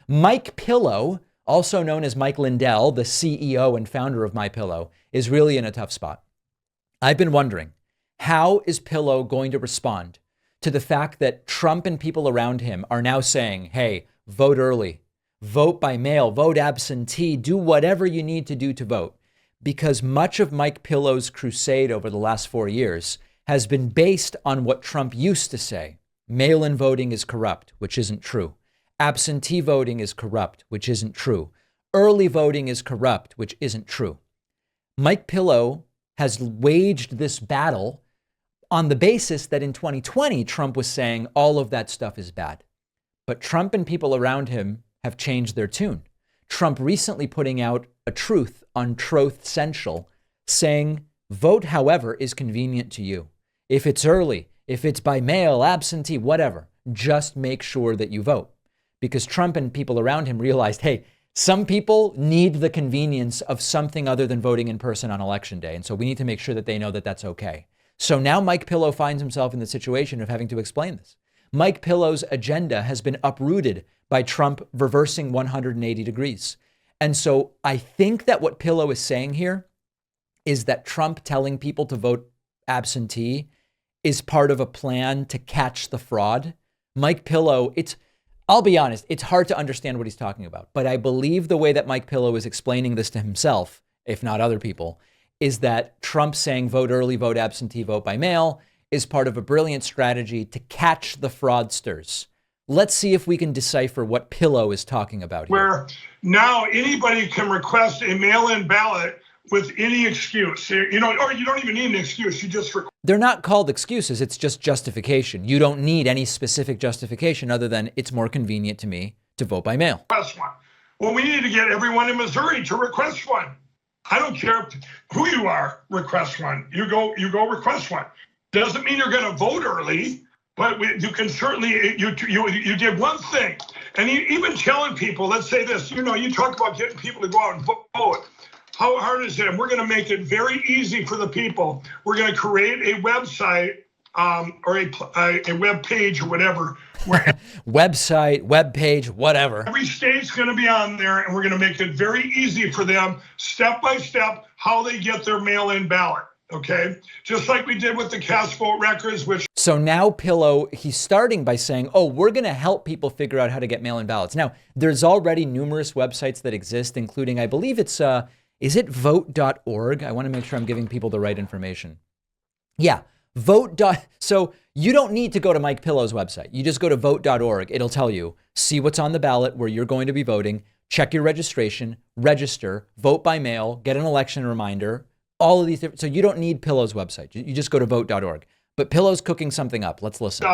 MyPillow, also known as Mike Lindell, the CEO and founder of MyPillow, is really in a tough spot. I've been wondering, how is Pillow going to respond to the fact that Trump and people around him are now saying, hey, vote early, vote by mail, vote absentee, do whatever you need to do to vote? Because much of MyPillow's crusade over the last 4 years has been based on what Trump used to say. Mail-in voting is corrupt, which isn't true. Absentee voting is corrupt, which isn't true. Early voting is corrupt, which isn't true. MyPillow has waged this battle on the basis that in 2020, Trump was saying all of that stuff is bad. But Trump and people around him have changed their tune. Trump recently putting out a truth on Truth Central saying, vote however is convenient to you. If it's early, if it's by mail, absentee, whatever, just make sure that you vote. Because Trump and people around him realized, hey, some people need the convenience of something other than voting in person on election day. And so we need to make sure that they know that that's okay. So now MyPillow finds himself in the situation of having to explain this. MyPillow's agenda has been uprooted by Trump reversing 180 degrees. And so I think that what Pillow is saying here is that Trump telling people to vote absentee is part of a plan to catch the fraud. MyPillow, I'll be honest, it's hard to understand what he's talking about. But I believe the way that MyPillow is explaining this to himself, if not other people, is that Trump saying vote early, vote absentee, vote by mail is part of a brilliant strategy to catch the fraudsters. Let's see if we can decipher what Pillow is talking about here. Where now anybody can request a mail-in ballot with any excuse, or you don't even need an excuse. You just request. They're not called excuses. It's just justification. You don't need any specific justification other than it's more convenient to me to vote by mail. Request one. Well, we need to get everyone in Missouri to request one. I don't care who you are, request one. You go request one. Doesn't mean you're going to vote early, but you can certainly, you did one thing. And even telling people, let's say this, you talk about getting people to go out and vote. How hard is it? And we're going to make it very easy for the people. We're going to create a website or a web page or whatever. Website, web page, whatever. Every state's going to be on there, and we're going to make it very easy for them, step by step, how they get their mail-in ballot. Okay, just like we did with the cast vote records, which. So now Pillow, he's starting by saying, oh, we're going to help people figure out how to get mail-in ballots. Now, there's already numerous websites that exist, including, I believe it's, is it vote.org? I want to make sure I'm giving people the right information. Yeah, vote. So you don't need to go to MyPillow's website. You just go to vote.org. It'll tell you, see what's on the ballot where you're going to be voting, check your registration, register, vote by mail, get an election reminder, all of these different. So you don't need Pillow's website. You just go to vote.org. But Pillow's cooking something up. Let's listen.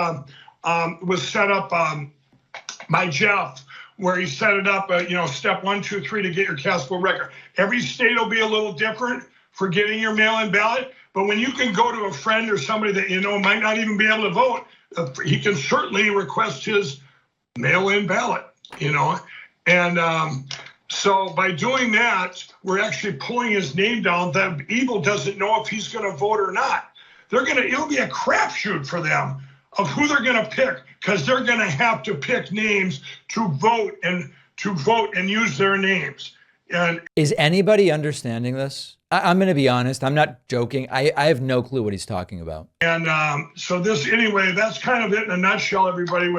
Was set up by Jeff, where he set it up, step 1, 2, 3 to get your cast vote record. Every state will be a little different for getting your mail-in ballot. But when you can go to a friend or somebody that might not even be able to vote, he can certainly request his mail-in ballot, And so by doing that, we're actually pulling his name down. That evil doesn't know if he's going to vote or not. It'll be a crapshoot for them of who they're going to pick, because they're going to have to pick names to vote and use their names. And is anybody understanding this? I'm going to be honest. I'm not joking. I have no clue what he's talking about. And so that's kind of it in a nutshell, everybody.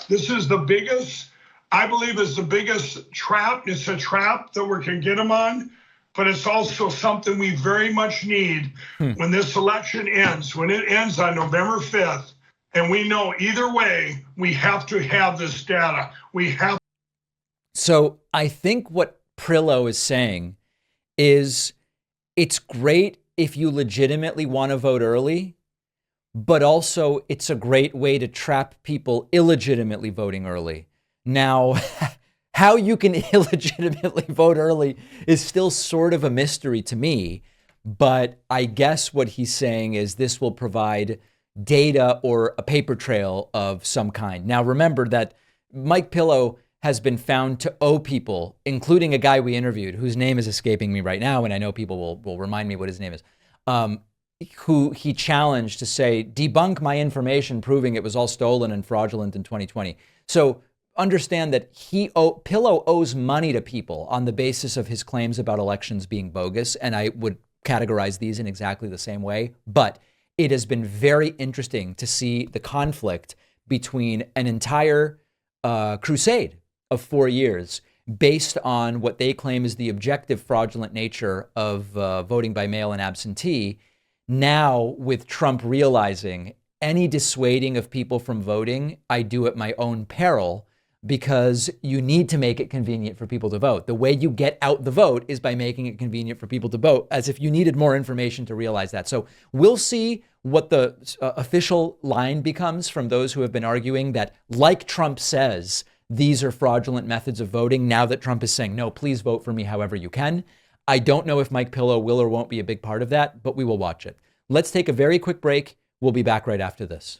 This is the biggest, I believe is the biggest trap. It's a trap that we can get them on, but it's also something we very much need when this election ends, when it ends on November 5th. And we know either way, we have to have this data. So I think what Pillow is saying is it's great if you legitimately want to vote early, but also it's a great way to trap people illegitimately voting early. Now, how you can illegitimately vote early is still sort of a mystery to me, but I guess what he's saying is this will provide data or a paper trail of some kind. Now, remember that MyPillow has been found to owe people, including a guy we interviewed whose name is escaping me right now, and I know people will remind me what his name is, who he challenged to say, debunk my information proving it was all stolen and fraudulent in 2020. So understand that Pillow owes money to people on the basis of his claims about elections being bogus, and I would categorize these in exactly the same way. But it has been very interesting to see the conflict between an entire crusade of 4 years based on what they claim is the objective fraudulent nature of voting by mail and absentee. Now, with Trump realizing any dissuading of people from voting, I do at my own peril, because you need to make it convenient for people to vote. The way you get out the vote is by making it convenient for people to vote, as if you needed more information to realize that. So we'll see what the official line becomes from those who have been arguing that, like Trump says, these are fraudulent methods of voting, now that Trump is saying, no, please vote for me however you can. I don't know if Mike Pillow will or won't be a big part of that, but we will watch it. Let's take a very quick break. We'll be back right after this.